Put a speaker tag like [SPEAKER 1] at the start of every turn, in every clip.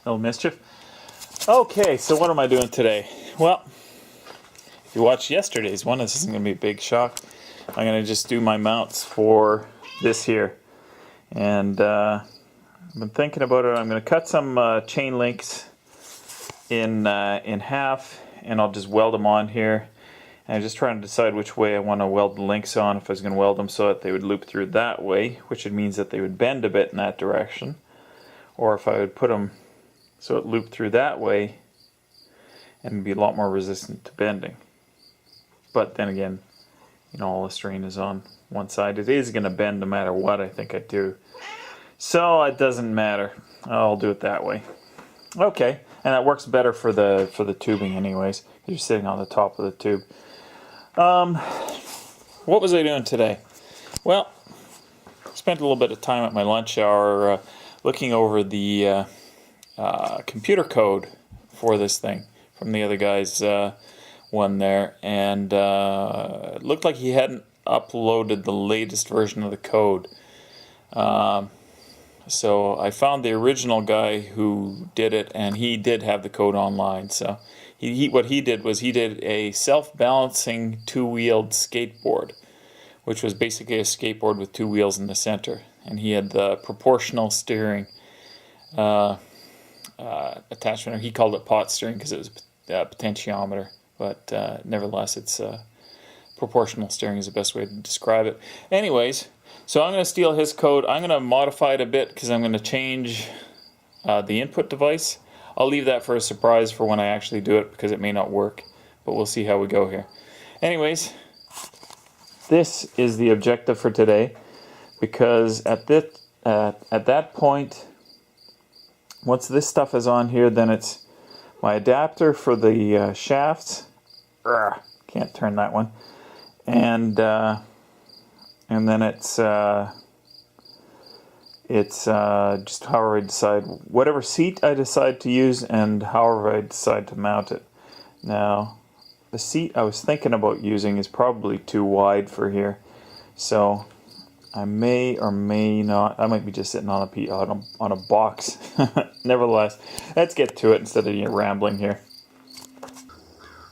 [SPEAKER 1] No mischief. Okay, so what am I doing today? Well, if you watched yesterday's one, this isn't going to be a big shock. I'm going to just do my mounts for this here. And I've been thinking about it. I'm going to cut some chain links in half, and I'll just weld them on here. And I'm just trying to decide which way I want to weld the links on, if I was going to weld them so that they would loop through that way, which would means that they would bend a bit in that direction, or if I would put them so it looped through that way and be a lot more resistant to bending. But then again, you know, all the strain is on one side. It is going to bend no matter what I think I do. So it doesn't matter. I'll do it that way. Okay, and that works better for the tubing anyways. You're sitting on the top of the tube. What was I doing today? Well, spent a little bit of time at my lunch hour looking over the computer code for this thing from the other guy's one there, and it looked like he hadn't uploaded the latest version of the code. So I found the original guy who did it, and he did have the code online. So what he did was he did a self-balancing two-wheeled skateboard, which was basically a skateboard with two wheels in the center, and he had the proportional steering attachment, or he called it pot steering because it was a potentiometer, but nevertheless it's proportional steering is the best way to describe it. Anyways, so I'm going to steal his code. I'm going to modify it a bit because I'm going to change the input device. I'll leave that for a surprise for when I actually do it, because it may not work, but we'll see how we go here. Anyways, this is the objective for today, because at that point, once this stuff is on here, then it's my adapter for the shafts. Can't turn that one. And then it's just however I decide, whatever seat I decide to use, and however I decide to mount it. Now, the seat I was thinking about using is probably too wide for here, so I may or may not. I might be just sitting on a box. Nevertheless, let's get to it instead of rambling here.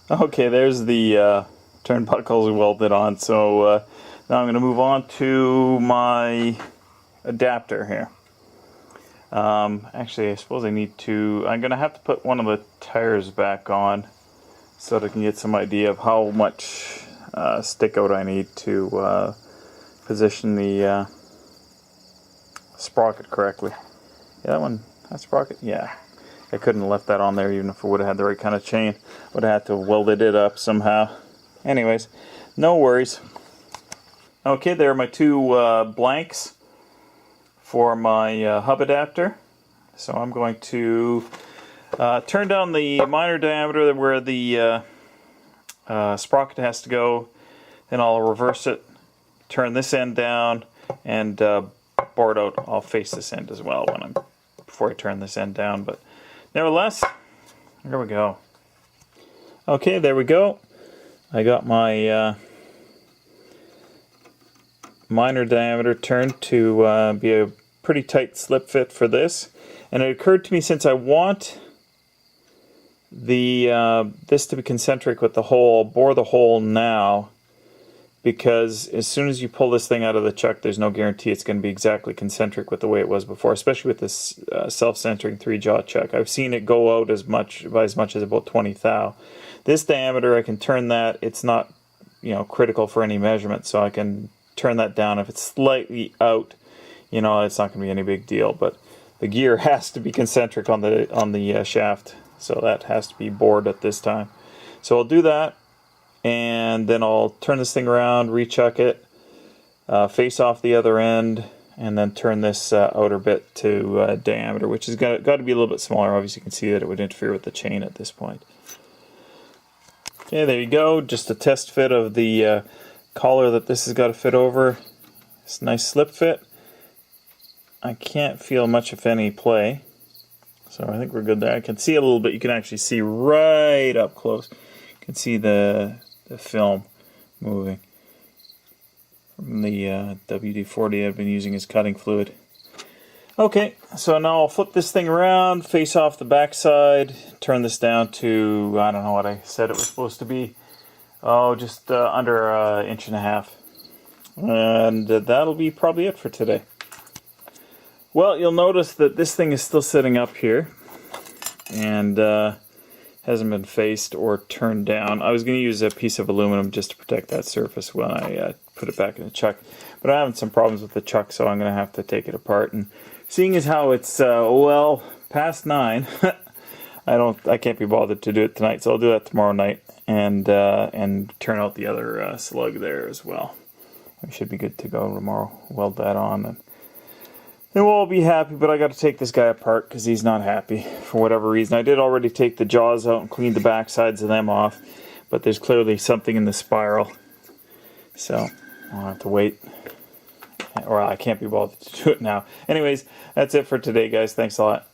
[SPEAKER 1] Okay, there's the turnbuckles welded on. So now I'm going to move on to my adapter here. Actually, I suppose I'm going to have to put one of the tires back on so that I can get some idea of how much stick out I need to position the sprocket correctly. Yeah, that sprocket, yeah. I couldn't have left that on there even if I would have had the right kind of chain. Would have had to have welded it up somehow. Anyways, no worries. Okay, there are my two blanks for my hub adapter. So I'm going to turn down the minor diameter where the sprocket has to go. Then I'll reverse it, turn this end down, and board out. I'll face this end as well before I turn this end down. But nevertheless, there we go. Okay, there we go. I got my minor diameter turned to be a pretty tight slip fit for this. And it occurred to me, since I want this to be concentric with the hole, I'll bore the hole now, because as soon as you pull this thing out of the chuck, there's no guarantee it's going to be exactly concentric with the way it was before, especially with this self-centering 3-jaw chuck. I've seen it go out by as much as about 20 thou. This diameter, I can turn that. It's not, critical for any measurement, so I can turn that down. If it's slightly out, it's not going to be any big deal. But the gear has to be concentric on the shaft, so that has to be bored at this time. So I'll do that. And then I'll turn this thing around, rechuck it, face off the other end, and then turn this outer bit to diameter, which has got to be a little bit smaller. Obviously, you can see that it would interfere with the chain at this point. Okay, there you go. Just a test fit of the collar that this has got to fit over. It's a nice slip fit. I can't feel much, if any, play. So I think we're good there. I can see a little bit. You can actually see right up close. You can see the film moving from the WD-40 I've been using as cutting fluid. Okay, so now I'll flip this thing around, face off the backside, turn this down to, I don't know what I said it was supposed to be. Oh, just under an inch and a half. And that'll be probably it for today. Well, you'll notice that this thing is still sitting up here and hasn't been faced or turned down. I was going to use a piece of aluminum just to protect that surface when I put it back in the chuck. But I'm having some problems with the chuck, so I'm going to have to take it apart. And seeing as how it's, well, past 9, I can't be bothered to do it tonight, so I'll do that tomorrow night and turn out the other slug there as well. We should be good to go tomorrow. Weld that on, and we'll all be happy, but I got to take this guy apart because he's not happy for whatever reason. I did already take the jaws out and clean the back sides of them off, but there's clearly something in the spiral, so I'll have to wait, or I can't be bothered to do it now. Anyways, that's it for today, guys. Thanks a lot.